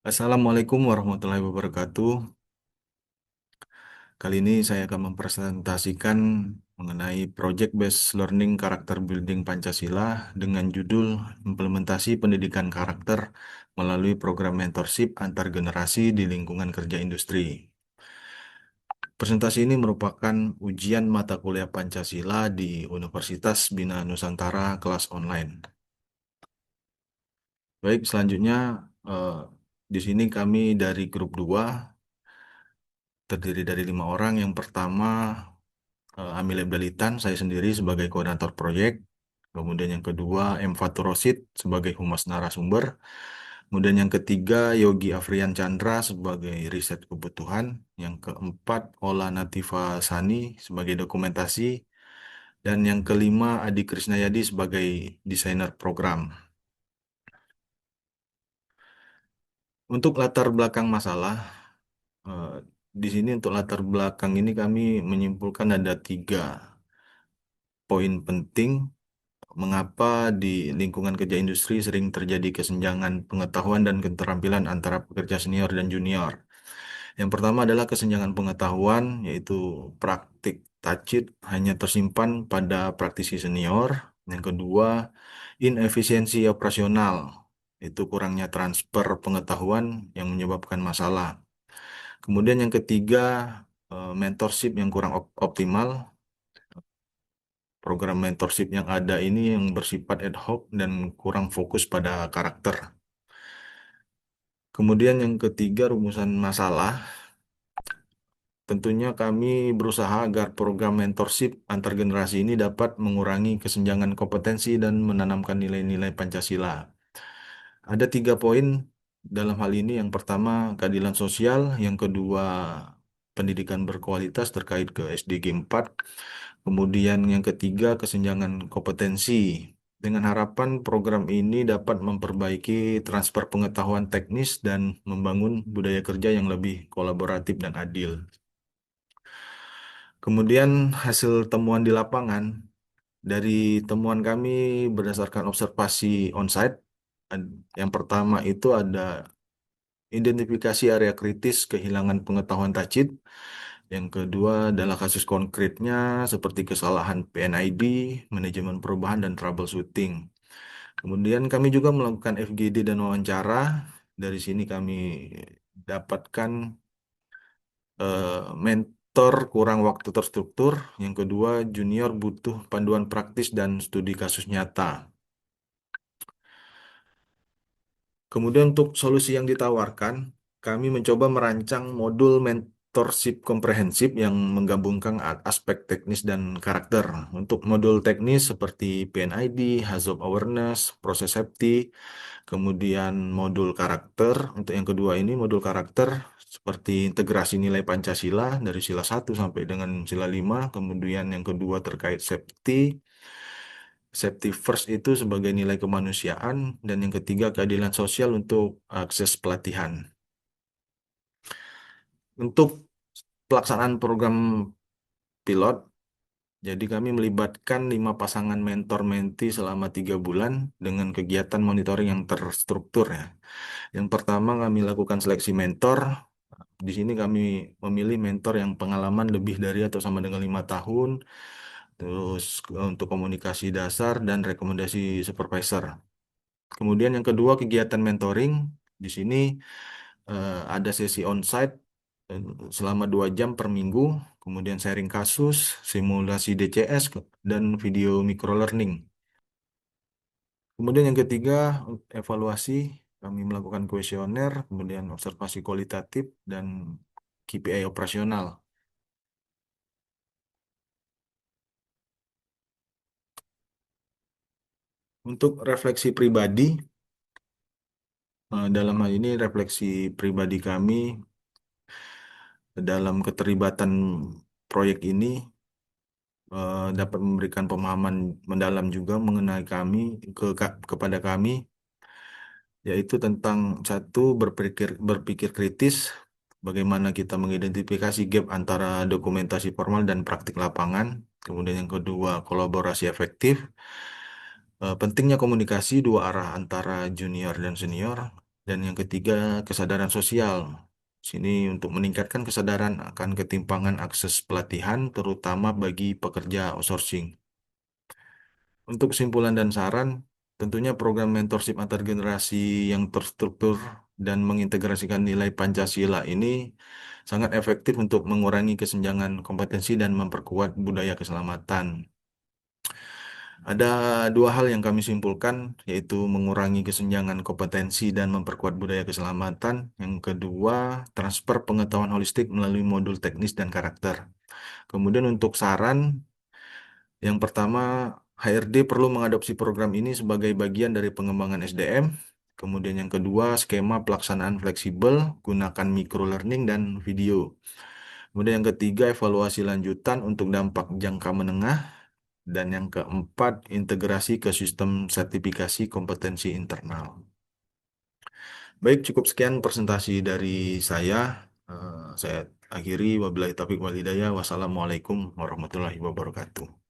Assalamualaikum warahmatullahi wabarakatuh. Kali ini saya akan mempresentasikan mengenai Project Based Learning Karakter Building Pancasila dengan judul Implementasi Pendidikan Karakter melalui Program Mentorship Antar Generasi di Lingkungan Kerja Industri. Presentasi ini merupakan ujian mata kuliah Pancasila di Universitas Bina Nusantara kelas online. Baik, selanjutnya eh, di sini kami dari grup 2 terdiri dari 5 orang. Yang pertama Amil Ebdalitan, saya sendiri sebagai koordinator proyek. Kemudian yang kedua, M. Fatur Rosid sebagai humas narasumber. Kemudian yang ketiga, Yogi Afrian Chandra sebagai riset kebutuhan. Yang keempat, Ola Nativa Sani sebagai dokumentasi. Dan yang kelima, Adi Krisnayadi sebagai desainer program. Untuk latar belakang masalah, eh, di sini untuk latar belakang ini kami menyimpulkan ada 3 poin penting mengapa di lingkungan kerja industri sering terjadi kesenjangan pengetahuan dan keterampilan antara pekerja senior dan junior. Yang pertama adalah kesenjangan pengetahuan, yaitu praktik tacit hanya tersimpan pada praktisi senior. Yang kedua, inefisiensi operasional, itu kurangnya transfer pengetahuan yang menyebabkan masalah. Kemudian yang ketiga, mentorship yang kurang optimal. Program mentorship yang ada ini yang bersifat ad hoc dan kurang fokus pada karakter. Kemudian yang ketiga, rumusan masalah. Tentunya kami berusaha agar program mentorship antar generasi ini dapat mengurangi kesenjangan kompetensi dan menanamkan nilai-nilai Pancasila. Ada 3 poin dalam hal ini. Yang pertama, keadilan sosial. Yang kedua, pendidikan berkualitas terkait ke SDG 4. Kemudian yang ketiga, kesenjangan kompetensi. Dengan harapan program ini dapat memperbaiki transfer pengetahuan teknis dan membangun budaya kerja yang lebih kolaboratif dan adil. Kemudian hasil temuan di lapangan, dari temuan kami berdasarkan observasi onsite, yang pertama itu ada identifikasi area kritis kehilangan pengetahuan tacit. Yang kedua adalah kasus konkretnya seperti kesalahan PNID, manajemen perubahan, dan troubleshooting. Kemudian kami juga melakukan FGD dan wawancara. Dari sini kami dapatkan mentor kurang waktu terstruktur. Yang kedua, junior butuh panduan praktis dan studi kasus nyata. Kemudian untuk solusi yang ditawarkan, kami mencoba merancang modul mentorship komprehensif yang menggabungkan aspek teknis dan karakter. Untuk modul teknis seperti PNID, Hazard Awareness, Process Safety, kemudian modul karakter. Untuk yang kedua ini modul karakter seperti integrasi nilai Pancasila dari sila 1 sampai dengan sila 5. Kemudian yang kedua terkait safety. Safety first itu sebagai nilai kemanusiaan, dan yang ketiga keadilan sosial untuk akses pelatihan. Untuk pelaksanaan program pilot, jadi kami melibatkan 5 pasangan mentor-menti selama 3 bulan dengan kegiatan monitoring yang terstruktur ya. Yang pertama kami lakukan seleksi mentor. Di sini kami memilih mentor yang pengalaman lebih dari atau sama dengan 5 tahun. Terus untuk komunikasi dasar dan rekomendasi supervisor. Kemudian yang kedua kegiatan mentoring. Di sini ada sesi onsite eh, selama 2 jam per minggu. Kemudian sharing kasus, simulasi DCS, dan video microlearning. Kemudian yang ketiga evaluasi. Kami melakukan kuesioner, kemudian observasi kualitatif, dan KPI operasional. Untuk refleksi pribadi, dalam hal ini refleksi pribadi kami dalam keterlibatan proyek ini dapat memberikan pemahaman mendalam juga mengenai kami kepada kami, yaitu tentang satu, berpikir kritis, bagaimana kita mengidentifikasi gap antara dokumentasi formal dan praktik lapangan. Kemudian yang kedua, kolaborasi efektif. Pentingnya komunikasi 2 arah antara junior dan senior. Dan yang ketiga, kesadaran sosial. Sini untuk meningkatkan kesadaran akan ketimpangan akses pelatihan, terutama bagi pekerja outsourcing. Untuk kesimpulan dan saran, tentunya program mentorship antar generasi yang terstruktur dan mengintegrasikan nilai Pancasila ini sangat efektif untuk mengurangi kesenjangan kompetensi dan memperkuat budaya keselamatan. Ada dua hal yang kami simpulkan, yaitu mengurangi kesenjangan kompetensi dan memperkuat budaya keselamatan. Yang kedua, transfer pengetahuan holistik melalui modul teknis dan karakter. Kemudian untuk saran, yang pertama, HRD perlu mengadopsi program ini sebagai bagian dari pengembangan SDM. Kemudian yang kedua, skema pelaksanaan fleksibel, gunakan microlearning dan video. Kemudian yang ketiga, evaluasi lanjutan untuk dampak jangka menengah. Dan yang keempat, integrasi ke sistem sertifikasi kompetensi internal. Baik, cukup sekian presentasi dari saya. Saya akhiri, wabillahi taufiq wal hidayah. Wassalamualaikum warahmatullahi wabarakatuh.